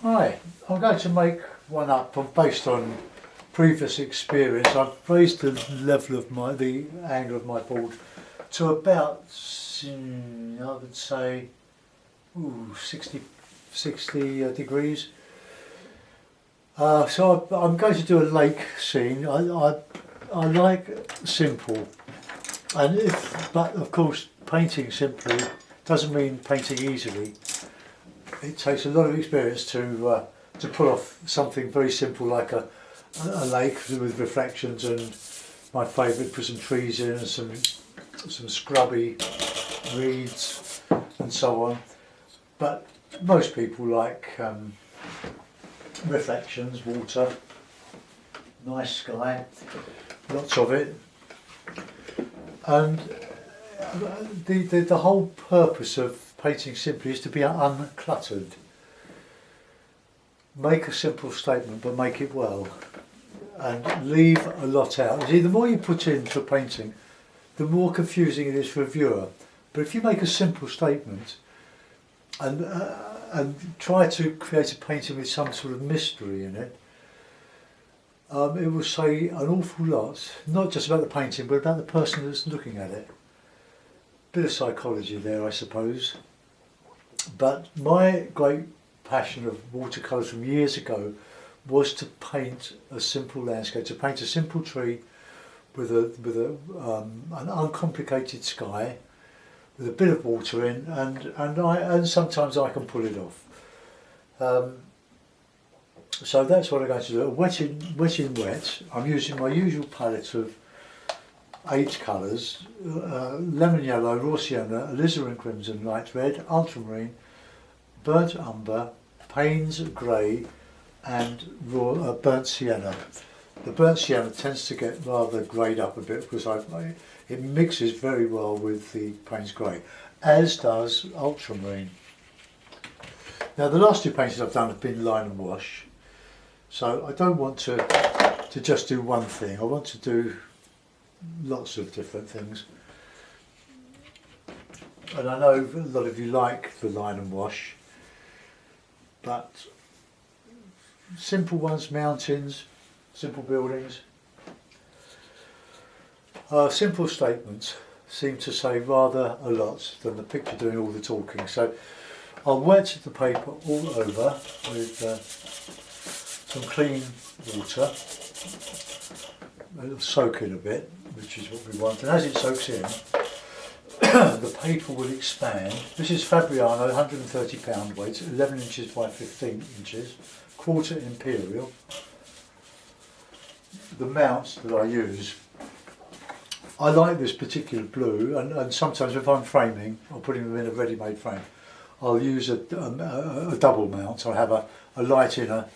Right, I'm going to make one up based on previous experience. I've raised the level of the angle of my board to about, I would say, 60 degrees. So I'm going to do a lake scene. I like simple, but of course painting simply doesn't mean painting easily. It takes a lot of experience to pull off something very simple like a lake with reflections and my favourite, put some trees in and some scrubby reeds and so on. But most people like reflections, water, nice sky, lots of it, and the whole purpose of painting simply is to be uncluttered. Make a simple statement but make it well, and leave a lot out. You see, the more you put into a painting, the more confusing it is for a viewer. But if you make a simple statement and try to create a painting with some sort of mystery in it, it will say an awful lot, not just about the painting but about the person that's looking at it. Bit of psychology there, I suppose. But my great passion of watercolours from years ago was to paint a simple landscape, to paint a simple tree with an uncomplicated sky, with a bit of water in, and sometimes I can pull it off. So that's what I'm going to do. Wet in wet. I'm using my usual palette of 8 colours: lemon yellow, raw sienna, alizarin crimson, light red, ultramarine, burnt umber, Payne's grey, and raw burnt sienna. The burnt sienna tends to get rather greyed up a bit because it mixes very well with the Payne's grey, as does ultramarine. Now the last 2 paintings I've done have been line and wash, so I don't want to just do one thing. I want to do lots of different things. And I know a lot of you like the line and wash, but simple ones, mountains, simple buildings, simple statements seem to say rather a lot than the picture doing all the talking. So I'll wet the paper all over with some clean water. It'll soak in a bit, which is what we want, and as it soaks in, the paper will expand. This is Fabriano, 130 pound weight, 11 inches by 15 inches, quarter imperial. The mounts that I use, I like this particular blue, and sometimes if I'm framing or putting them in a ready-made frame, I'll use a double mount. So I have a light inner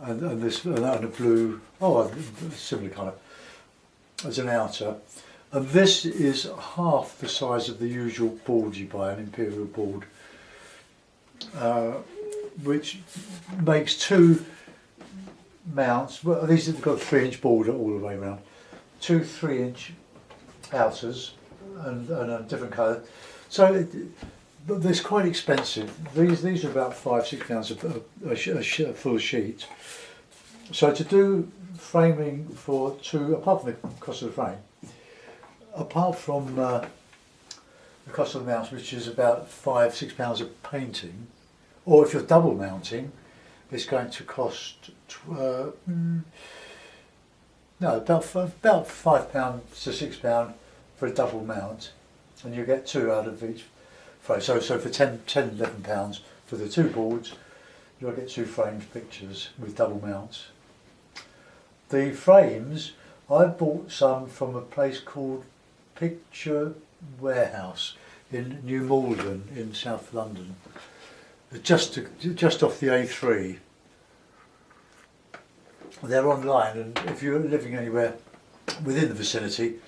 and a blue, a similar colour as an outer. And this is half the size of the usual board you buy, an imperial board, which makes 2 mounts. Well, these have got a 3-inch border all the way around, 2 3-inch outers and a different colour. So it's quite expensive. These are about £5-6 a full sheet. So to do framing for 2, apart from the cost of the frame, apart from the cost of the mounts, which is about £5-6 a painting, or if you're double mounting, it's going to cost about £5 to £6 for a double mount, and you get 2 out of each frame. So for £11 for the 2 boards, you'll get 2 framed pictures with double mounts. The frames, I bought some from a place called Picture Warehouse in New Malden in South London, just off the A3. They're online, and if you're living anywhere within the vicinity,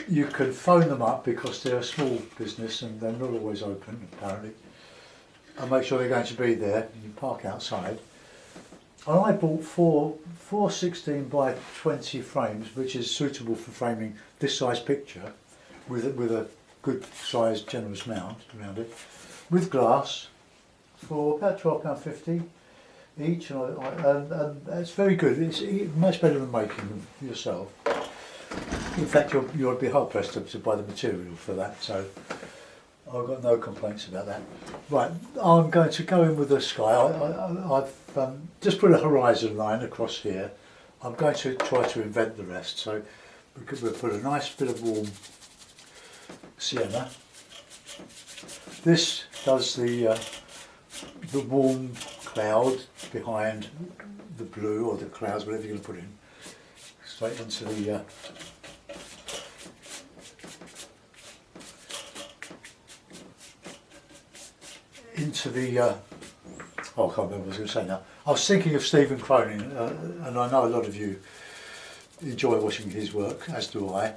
you can phone them up because they're a small business and they're not always open apparently, and make sure they're going to be there. You park outside. And I bought four 16 by 20 frames, which is suitable for framing this size picture with a good sized generous mount around it, with glass for about £12.50. each, and it's very good. It's much better than making them yourself. In fact, you'll be hard pressed to buy the material for that. So I've got no complaints about that. Right, I'm going to go in with the sky. I've just put a horizon line across here. I'm going to try to invent the rest. So we'll put a nice bit of warm sienna. This does the warm cloud behind the blue, or the clouds, whatever you're going to put in, straight into the oh, I can't remember what I was going to say now. I was thinking of Stephen Cronin, and I know a lot of you enjoy watching his work, as do I.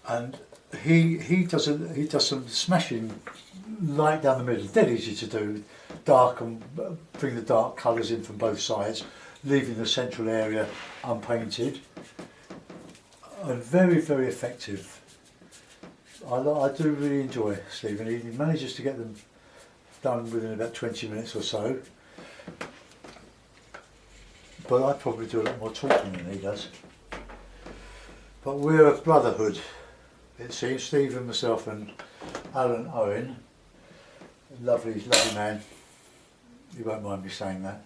And he does some smashing light down the middle. Dead easy to do, dark, and bring the dark colours in from both sides, leaving the central area unpainted, and very, very effective. I do really enjoy Stephen. He manages to get them done within about 20 minutes or so, but I probably do a lot more talking than he does. But we're a brotherhood, it seems. Stephen, myself and Alan Owen, lovely man, you won't mind me saying that.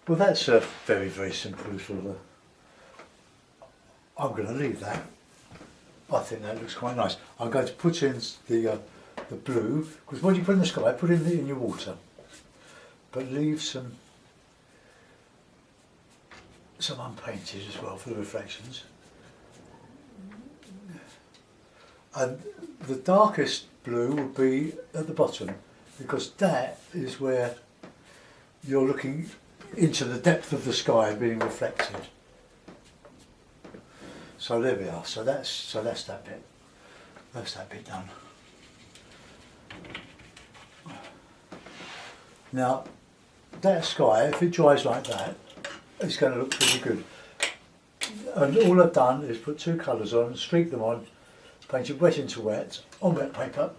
Well, that's a very, very simple little, I'm going to leave that. I think that looks quite nice. I'm going to put in the blue, because what you put in the sky, put in your water, but leave some unpainted as well for the reflections. And the darkest blue would be at the bottom, because that is where you're looking into the depth of the sky being reflected. So there we are. So that's that bit. That's that bit done. Now that sky, if it dries like that, it's going to look pretty good. And all I've done is put two colours on, streak them on, painted wet into wet on wet paper,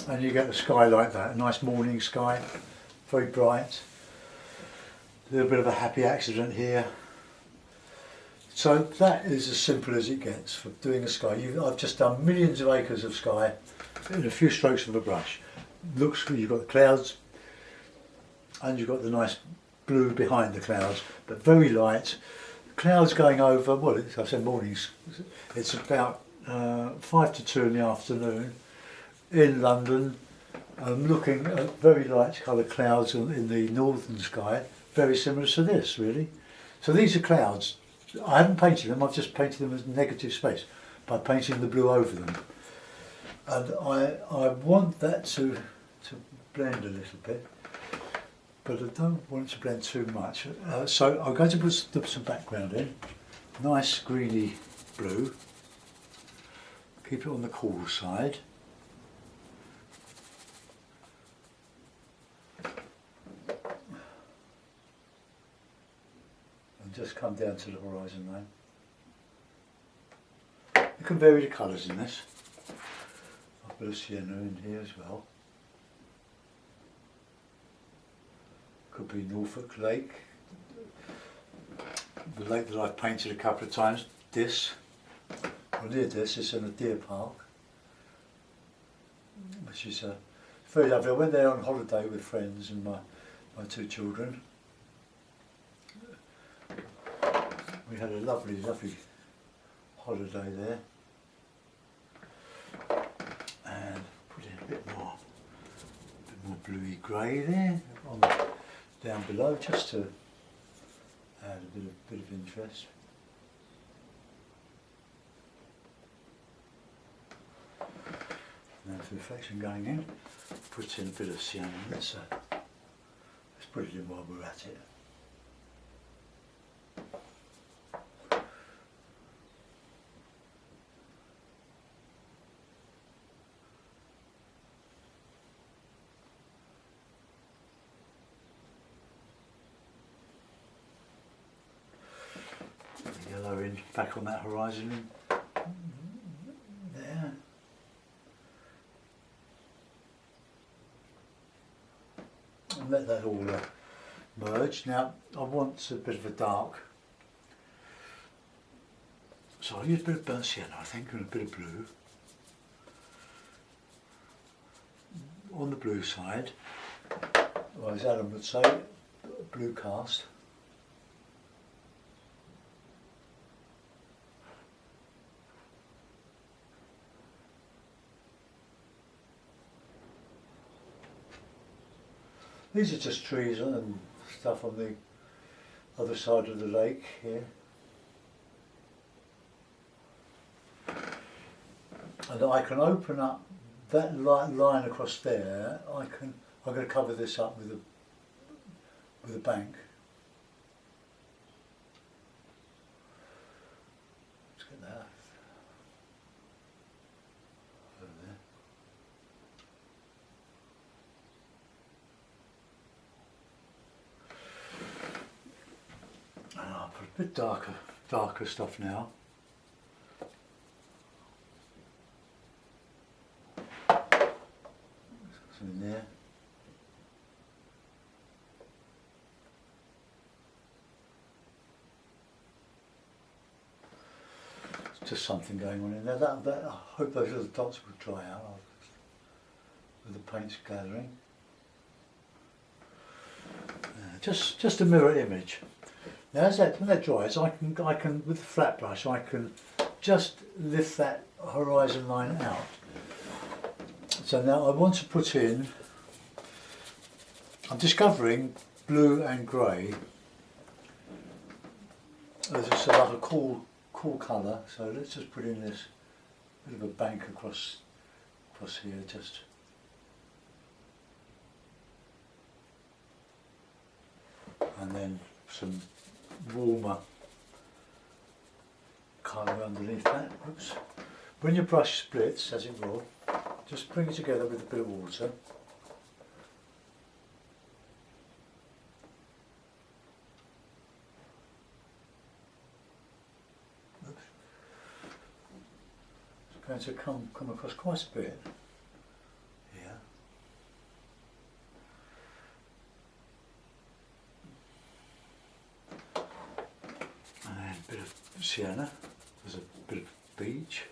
and you get the sky like that. A nice morning sky, very bright. A little bit of a happy accident here. So that is as simple as it gets for doing a sky. I've just done millions of acres of sky in a few strokes of a brush. Looks, you've got the clouds and you've got the nice blue behind the clouds, but very light. Clouds going over, well, I said mornings, it's about 5 to 2 in the afternoon in London. I'm looking at very light coloured clouds in the northern sky, very similar to this really. So these are clouds. I haven't painted them, I've just painted them as negative space by painting the blue over them. And I want that to blend a little bit, but I don't want it to blend too much. So I'm going to put some background in, nice greeny blue, keep it on the cool side. Just come down to the horizon line. You can vary the colours in this. I'll put a sienna in here as well. Could be Norfolk Lake. The lake that I've painted a couple of times. This, or near this, is in a deer park, which is very lovely. I went there on holiday with friends and my two children. We had a lovely, lovely holiday there, and put in a bit more bluey grey there down below, just to add a bit of interest. Now the reflection going in, put in a bit of sienna. Let's put it in while we're at it. Yellow in, back on that horizon there. and let that all merge. Now I want a bit of a dark, so I'll use a bit of burnt sienna, I think, and a bit of blue. On the blue side, or as Adam would say, blue cast. These are just trees and stuff on the other side of the lake here. And I can open up that line across there. I'm going to cover this up with a bank. Let's get that over there. And I'll put a bit darker stuff now. In there. It's just something going on in there. I hope those little dots will dry out with the paint's gathering. Just a mirror image. Now when that dries, I can with the flat brush I can just lift that horizon line out. So now I want to put in, I'm discovering blue and grey as just like a cool colour, so let's just put in this bit of a bank across here, just and then some warmer colour underneath that. Oops. When your brush splits, as it will, just bring it together with a bit of water. Oops. It's going to come across quite a bit here. And a bit of sienna. There's a bit of beach.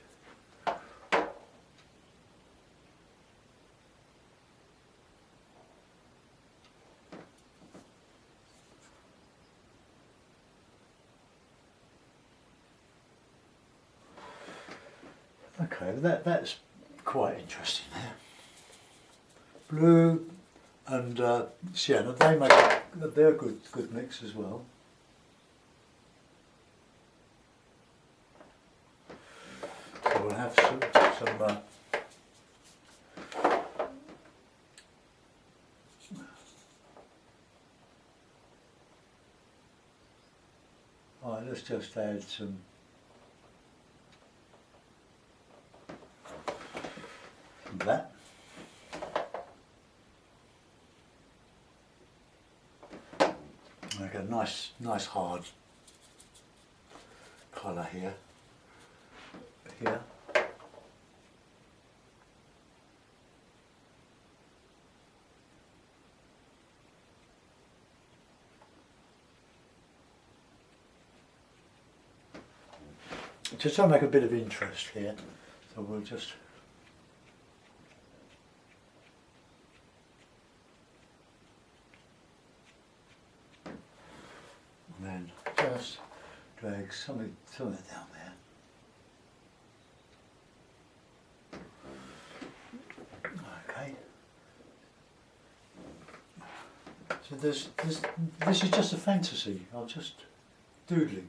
Okay, that's quite interesting there. Blue and sienna, they're a good mix as well. So we'll have some alright, let's just add some that. Make a nice hard colour here. Just to make a bit of interest here, so we'll just and then just drag some of it down there. Okay. So this is just a fantasy. I'm just doodling.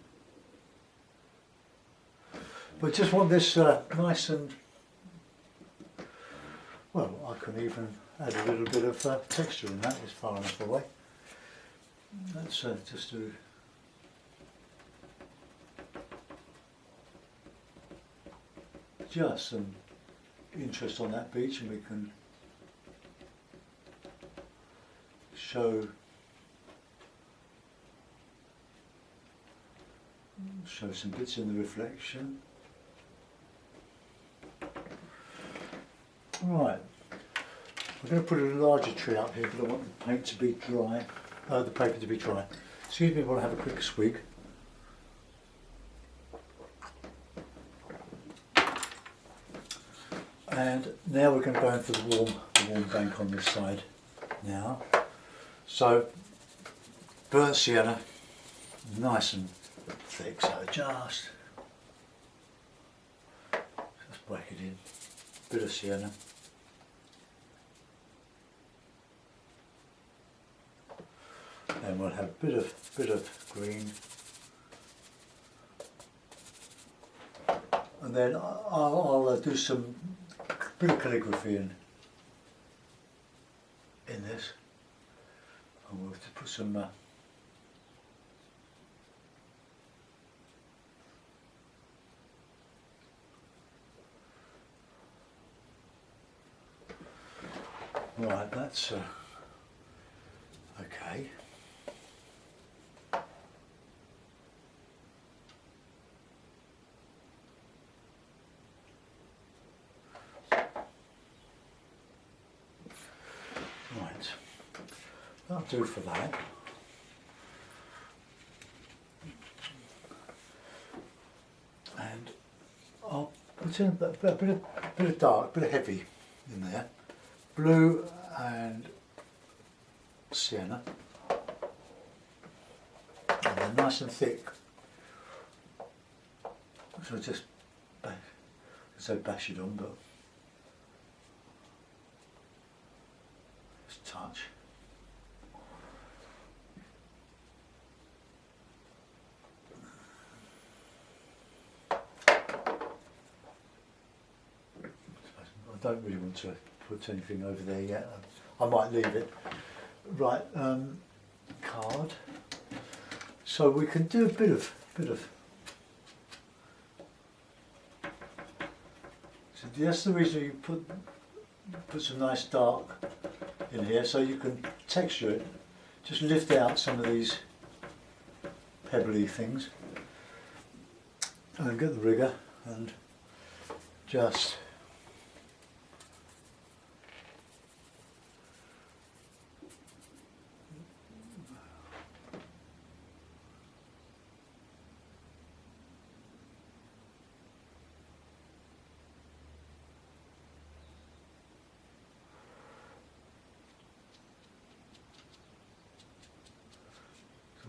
But just want this nice and, well, I can even add a little bit of texture in that, it's far enough away. Let's just do just some interest on that beach, and we can show some bits in the reflection. Right, I'm going to put a larger tree up here, but I want the paint to be dry, the paper to be dry. Excuse me while I have a quick swig. And now we're going to go in for the warm bank on this side now. So, burnt sienna, nice and thick, so just break it in. Bit of sienna. And we'll have a bit of green. And then I'll do some bit of calligraphy in this. And we'll have to put some right, that's okay. Right, that'll do for that. And I'll put in a bit of dark, bit of heavy in there. Blue and sienna. And they're nice and thick. So just bash it on, but just touch. I don't really want to put anything over there yet. I might leave it. Right, card. So we can do a bit of. So that's the reason you put some nice dark in here, so you can texture it. Just lift out some of these pebbly things, and get the rigger and just.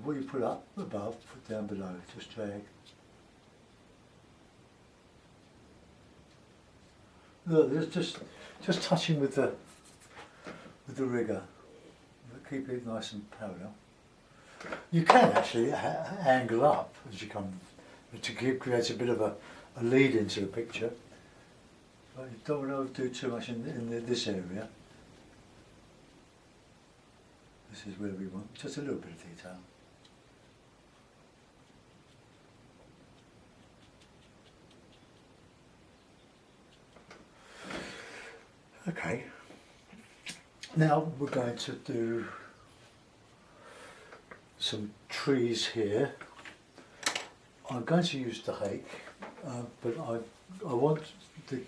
What you put up above, put down below, just drag. Look, there's just touching with the rigger. Keep it nice and parallel. You can actually angle up as you come to create a bit of a lead into the picture. But you don't want to do too much in this area. This is where we want just a little bit of detail. Okay, now we're going to do some trees here. I'm going to use the hake, but I want a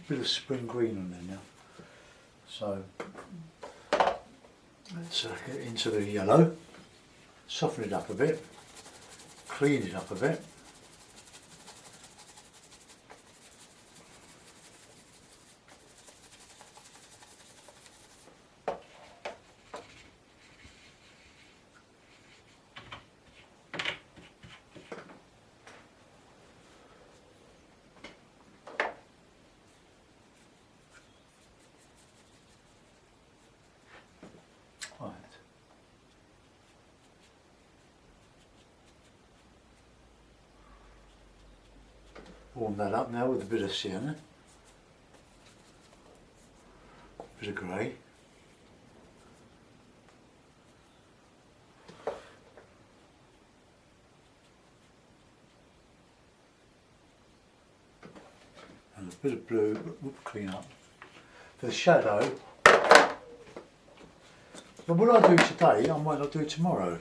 bit of spring green on there now. So let's get into the yellow, soften it up a bit, clean it up a bit. Right. Warm that up now with a bit of sienna, a bit of grey. And a bit of blue, but we'll clean up. For the shadow, but what I do today, I might not do tomorrow.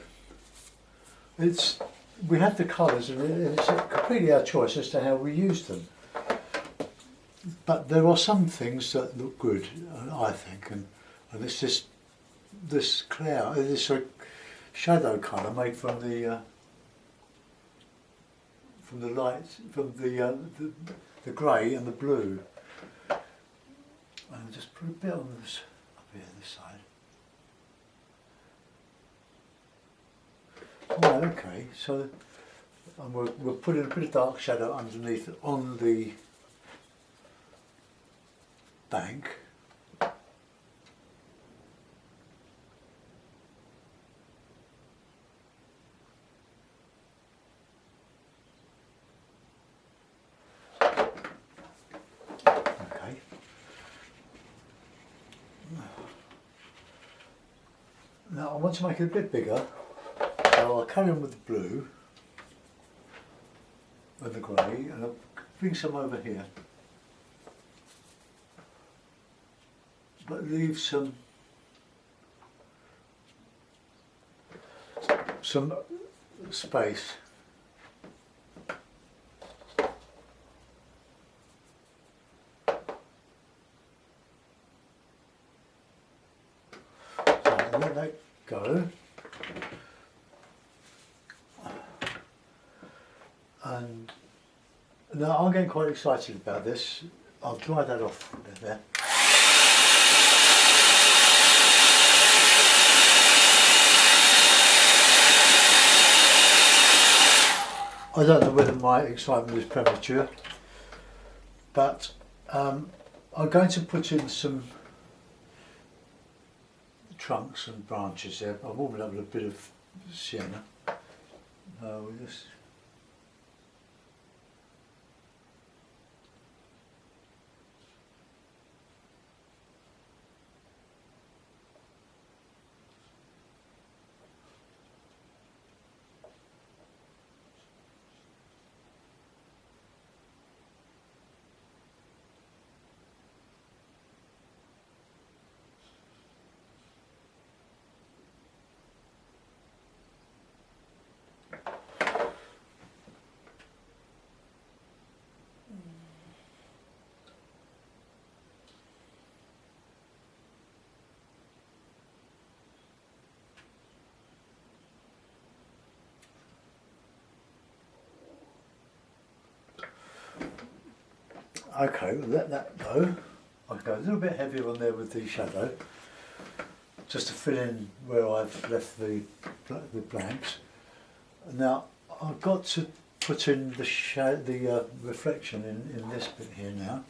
We have the colours and it's completely our choice as to how we use them. But there are some things that look good, I think, and and it's this cloud, this shadow colour made from the lights, from the grey and the blue. And just put a bit on this up here, this side. Right, okay, so and we'll put in a bit of dark shadow underneath on the bank. Okay. Now I want to make it a bit bigger, so I'll carry on with the blue and the grey, and I'll bring some over here, but leave some space. So let that go. And now I'm getting quite excited about this. I'll dry that off there. I don't know whether my excitement is premature, but I'm going to put in some trunks and branches there. I'll warm it up with a bit of sienna. We'll just okay, we'll let that go. I'll go a little bit heavier on there with the shadow, just to fill in where I've left the blanks. Now I've got to put in the reflection in this bit here now.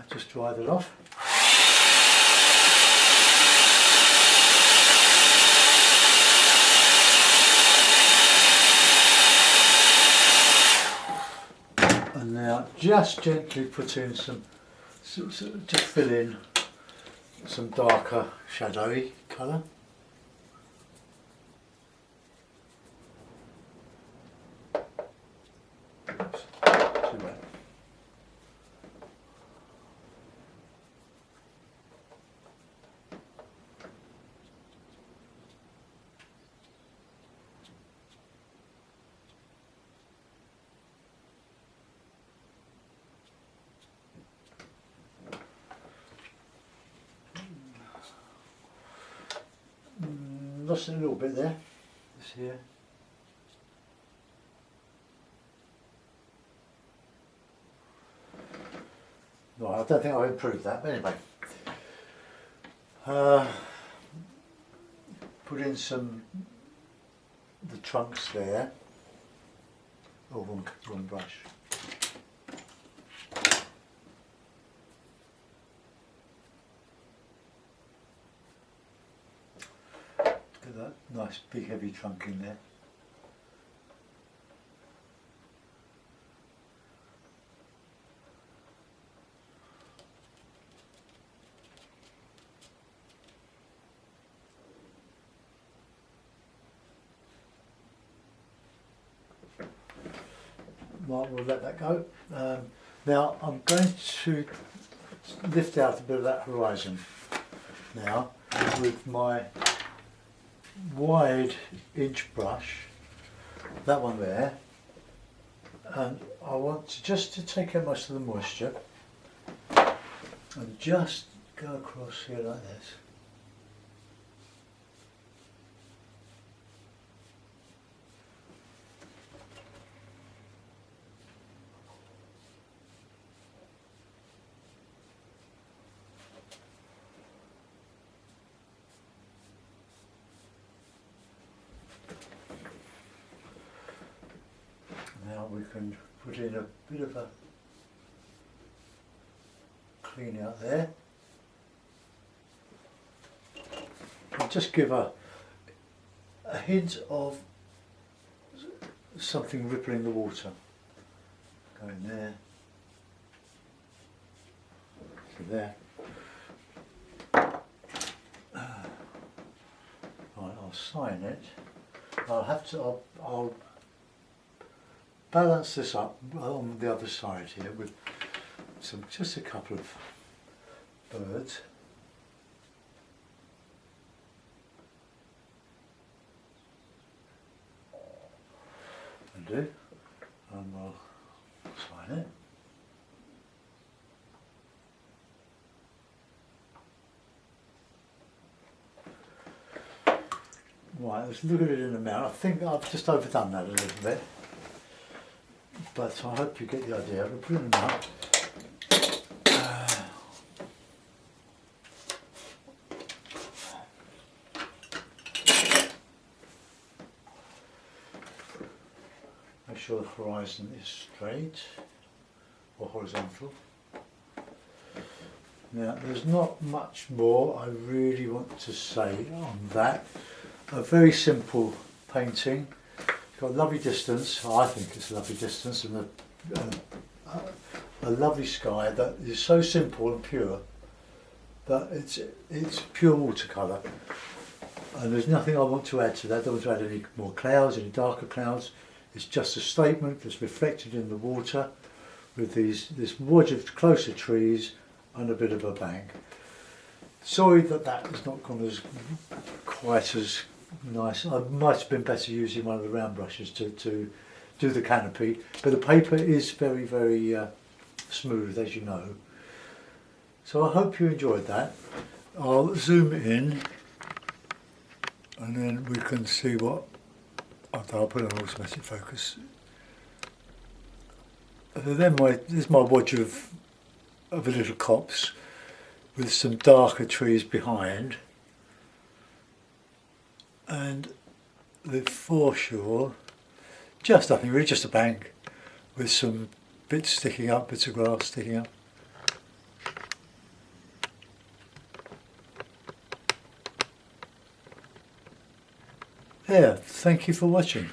Just dry that off. And now just gently put in just fill in some darker shadowy colour. Oops, too bad. Lost it a little bit there, this here. No, I don't think I've improved that, but anyway. Put in the trunks there. Oh, wrong brush. Get that nice big heavy trunk in there. Right, we'll let that go. Now I'm going to lift out a bit of that horizon now with my wide inch brush, that one there, and I want to take out most of the moisture and just go across here like this. Now we can put in a bit of a clean out there. And just give a hint of something rippling the water. Go in there. To there. Right, I'll sign it. I'll balance this up on the other side here with just a couple of birds. And do, and we'll sign it. Right, let's look at it in a minute. I think I've just overdone that a little bit, but I hope you get the idea. We'll put it out. Make sure the horizon is straight or horizontal. Now, there's not much more I really want to say on that. A very simple painting. It's got a lovely distance. I think it's a lovely distance, and a lovely sky that is so simple and pure that it's pure watercolour. And there's nothing I want to add to that. I don't want to add any more clouds, any darker clouds. It's just a statement that's reflected in the water with this wedge of closer trees and a bit of a bank. Sorry that has not gone as quite as nice. I might have been better using one of the round brushes to do the canopy, but the paper is very, very smooth, as you know. So I hope you enjoyed that. I'll zoom in and then we can see what I'll put on automatic focus. And then this is my wedge of a little copse with some darker trees behind, and the foreshore, just nothing really, just a bank with some bits sticking up, bits of grass sticking up. There, thank you for watching.